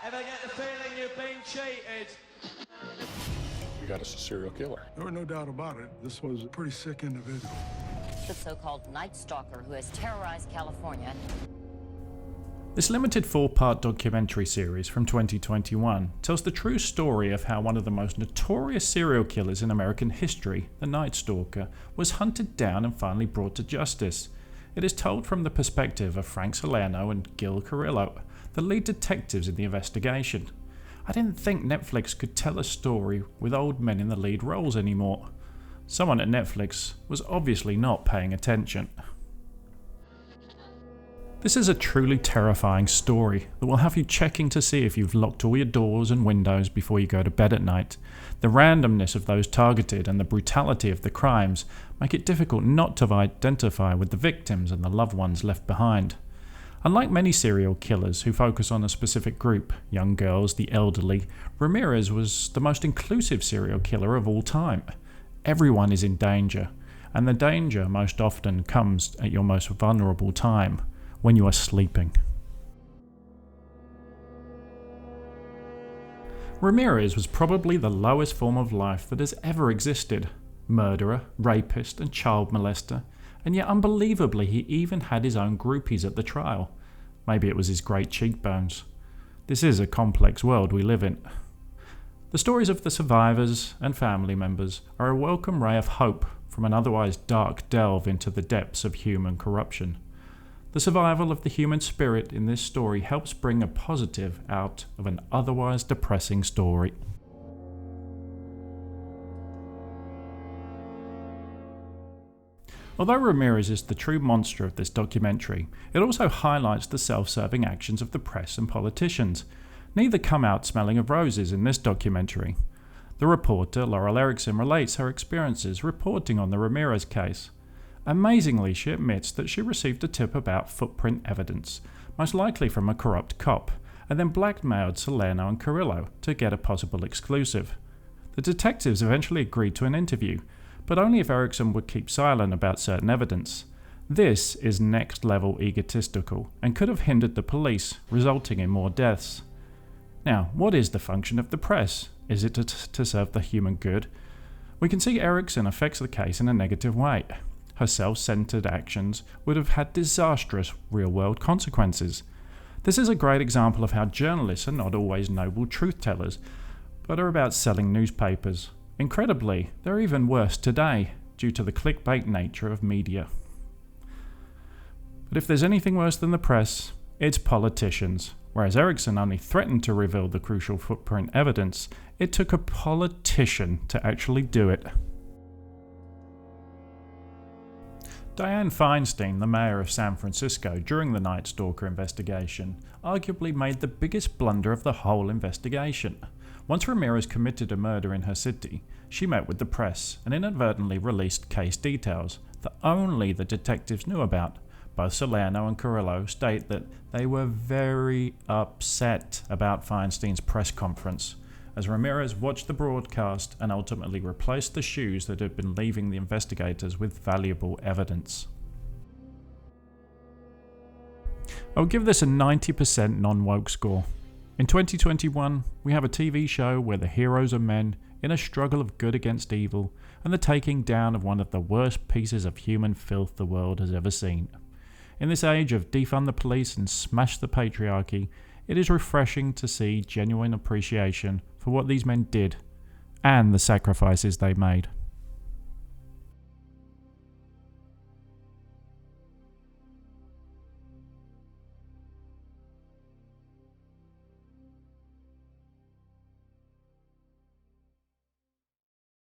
Ever get the feeling you've been cheated? We got us a serial killer. There were no doubt about it. This was a pretty sick individual. The so-called Night Stalker who has terrorized California. This limited 4-part documentary series from 2021 tells the true story of how one of the most notorious serial killers in American history, the Night Stalker, was hunted down and finally brought to justice. It is told from the perspective of Frank Salerno and Gil Carrillo, the lead detectives in the investigation. I didn't think Netflix could tell a story with old men in the lead roles anymore. Someone at Netflix was obviously not paying attention. This is a truly terrifying story that will have you checking to see if you've locked all your doors and windows before you go to bed at night. The randomness of those targeted and the brutality of the crimes make it difficult not to identify with the victims and the loved ones left behind. Unlike many serial killers who focus on a specific group, young girls, the elderly, Ramirez was the most inclusive serial killer of all time. Everyone is in danger, and the danger most often comes at your most vulnerable time, when you are sleeping. Ramirez was probably the lowest form of life that has ever existed. Murderer, rapist, and child molester, and yet unbelievably he even had his own groupies at the trial. Maybe it was his great cheekbones. This is a complex world we live in. The stories of the survivors and family members are a welcome ray of hope from an otherwise dark delve into the depths of human corruption. The survival of the human spirit in this story helps bring a positive out of an otherwise depressing story. Although Ramirez is the true monster of this documentary, it also highlights the self-serving actions of the press and politicians. Neither come out smelling of roses in this documentary. The reporter, Laurel Erickson, relates her experiences reporting on the Ramirez case. Amazingly, she admits that she received a tip about footprint evidence, most likely from a corrupt cop, and then blackmailed Salerno and Carrillo to get a possible exclusive. The detectives eventually agreed to an interview, but only if Erickson would keep silent about certain evidence. This is next-level egotistical and could have hindered the police, resulting in more deaths. Now, what is the function of the press? Is it to serve the human good? We can see Erickson affects the case in a negative way. Her self-centered actions would have had disastrous real-world consequences. This is a great example of how journalists are not always noble truth-tellers, but are about selling newspapers. Incredibly, they're even worse today, due to the clickbait nature of media. But if there's anything worse than the press, it's politicians. Whereas Erickson only threatened to reveal the crucial footprint evidence, it took a politician to actually do it. Dianne Feinstein, the mayor of San Francisco during the Night Stalker investigation, arguably made the biggest blunder of the whole investigation. Once Ramirez committed a murder in her city, she met with the press and inadvertently released case details that only the detectives knew about. Both Salerno and Carrillo state that they were very upset about Feinstein's press conference, as Ramirez watched the broadcast and ultimately replaced the shoes that had been leaving the investigators with valuable evidence. I would give this a 90% non-woke score. In 2021, we have a TV show where the heroes are men in a struggle of good against evil and the taking down of one of the worst pieces of human filth the world has ever seen. In this age of defund the police and smash the patriarchy, it is refreshing to see genuine appreciation for what these men did and the sacrifices they made.